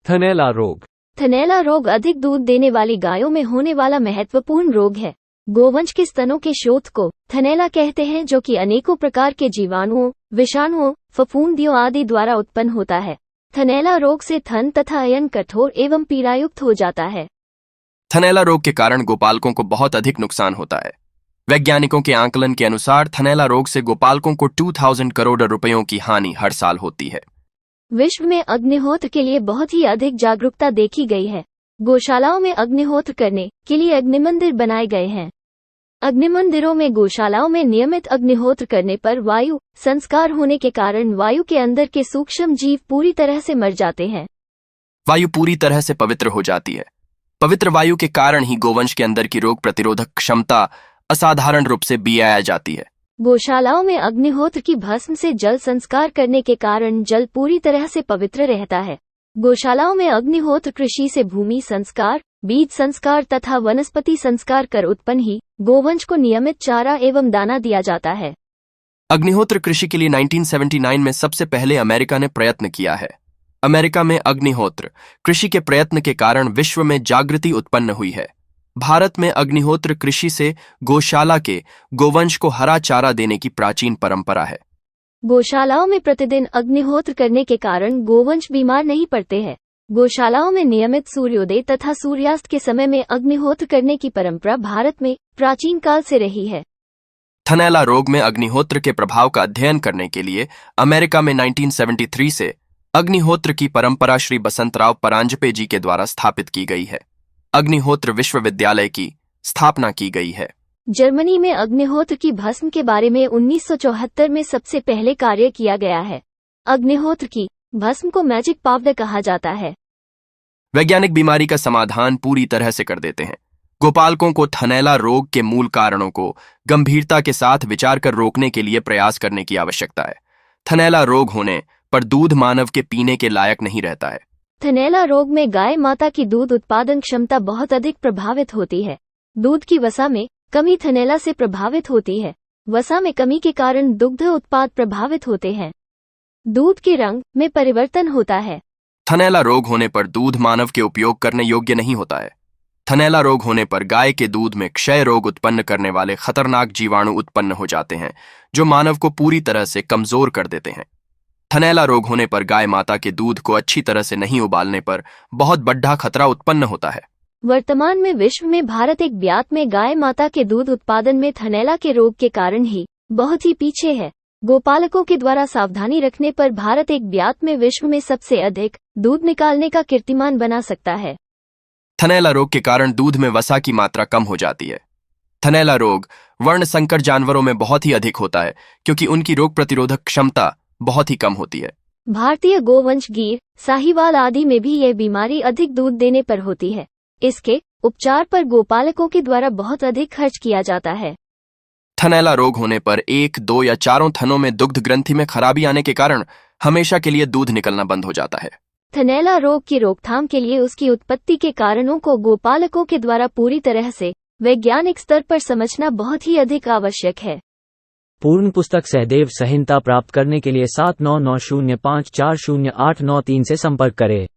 थनैला रोग। थनैला रोग अधिक दूध देने वाली गायों में होने वाला महत्वपूर्ण रोग है। गोवंश के स्तनों के शोथ को थनैला कहते हैं, जो कि अनेकों प्रकार के जीवाणुओं, विषाणुओं, फफूंदियों आदि द्वारा उत्पन्न होता है। थनैला रोग से थन तथा अयन कठोर एवं पीड़ायुक्त हो जाता है। थनैला रोग के कारण गोपालकों को बहुत अधिक नुकसान होता है। वैज्ञानिकों के आंकलन के अनुसार थनैला रोग से गोपालकों को 2000 करोड़ रुपयों की हानि हर साल होती है। विश्व में अग्निहोत्र के लिए बहुत ही अधिक जागरूकता देखी गई है। गौशालाओं में अग्निहोत्र करने के लिए अग्निमंदिर बनाए गए हैं। अग्निमंदिरों में गौशालाओं में नियमित अग्निहोत्र करने पर वायु संस्कार होने के कारण वायु के अंदर के सूक्ष्म जीव पूरी तरह से मर जाते हैं। वायु पूरी तरह से पवित्र हो जाती है। पवित्र वायु के कारण ही गोवंश के अंदर की रोग प्रतिरोधक क्षमता असाधारण रूप से बढ़ाई जाती है। गौशालाओं में अग्निहोत्र की भस्म से जल संस्कार करने के कारण जल पूरी तरह से पवित्र रहता है। गौशालाओं में अग्निहोत्र कृषि से भूमि संस्कार, बीज संस्कार तथा वनस्पति संस्कार कर उत्पन्न ही गोवंश को नियमित चारा एवं दाना दिया जाता है। अग्निहोत्र कृषि के लिए 1979 में सबसे पहले अमेरिका ने प्रयत्न किया है। अमेरिका में अग्निहोत्र कृषि के प्रयत्न के कारण विश्व में जागृति उत्पन्न हुई है। भारत में अग्निहोत्र कृषि से गौशाला के गोवंश को हरा चारा देने की प्राचीन परंपरा है। गौशालाओं में प्रतिदिन अग्निहोत्र करने के कारण गोवंश बीमार नहीं पड़ते हैं। गौशालाओं में नियमित सूर्योदय तथा सूर्यास्त के समय में अग्निहोत्र करने की परंपरा भारत में प्राचीन काल से रही है। थनैला रोग में अग्निहोत्र के प्रभाव का अध्ययन करने के लिए अमेरिका में 1973 से अग्निहोत्र की परंपरा श्री बसंतराव परांजपे जी के द्वारा स्थापित की गई है। अग्निहोत्र विश्वविद्यालय की स्थापना की गई है। जर्मनी में अग्निहोत्र की भस्म के बारे में 1974 में सबसे पहले कार्य किया गया है। अग्निहोत्र की भस्म को मैजिक पाउडर कहा जाता है। वैज्ञानिक बीमारी का समाधान पूरी तरह से कर देते हैं। गोपालकों को थनैला रोग के मूल कारणों को गंभीरता के साथ विचार कर रोकने के लिए प्रयास करने की आवश्यकता है। थनैला रोग होने पर दूध मानव के पीने के लायक नहीं रहता है। थनैला रोग में गाय माता की दूध उत्पादन क्षमता बहुत अधिक प्रभावित होती है। दूध की वसा में कमी थनैला से प्रभावित होती है। वसा में कमी के कारण दुग्ध उत्पाद प्रभावित होते हैं। दूध के रंग में परिवर्तन होता है। थनैला रोग होने पर दूध मानव के उपयोग करने योग्य नहीं होता है। थनैला रोग होने पर गाय के दूध में क्षय रोग उत्पन्न करने वाले खतरनाक जीवाणु उत्पन्न हो जाते हैं, जो मानव को पूरी तरह से कमजोर कर देते हैं। थनैला रोग होने पर गाय माता के दूध को अच्छी तरह से नहीं उबालने पर बहुत बड़ा खतरा उत्पन्न होता है। वर्तमान में विश्व में भारत एक ब्यात में गाय माता के दूध उत्पादन में थनैला के रोग के कारण ही बहुत ही पीछे है। गोपालकों के द्वारा सावधानी रखने पर भारत एक ब्यात में विश्व में सबसे अधिक दूध निकालने का कीर्तिमान बना सकता है। थनैला रोग के कारण दूध में वसा की मात्रा कम हो जाती है। थनैला रोग वर्ण संकर जानवरों में बहुत ही अधिक होता है, क्योंकि उनकी रोग प्रतिरोधक क्षमता बहुत ही कम होती है। भारतीय गोवंश गिर, साहीवाल आदि में भी यह बीमारी अधिक दूध देने पर होती है। इसके उपचार पर गोपालकों के द्वारा बहुत अधिक खर्च किया जाता है। थनैला रोग होने पर 1, 2 या चारों थनों में दुग्ध ग्रंथि में खराबी आने के कारण हमेशा के लिए दूध निकलना बंद हो जाता है। थनैला रोग की रोकथाम के लिए उसकी उत्पत्ति के कारणों को गोपालकों के द्वारा पूरी तरह से वैज्ञानिक स्तर पर समझना बहुत ही अधिक आवश्यक है। पूर्ण पुस्तक सहदेव संहिता प्राप्त करने के लिए 7990540893 से संपर्क करें।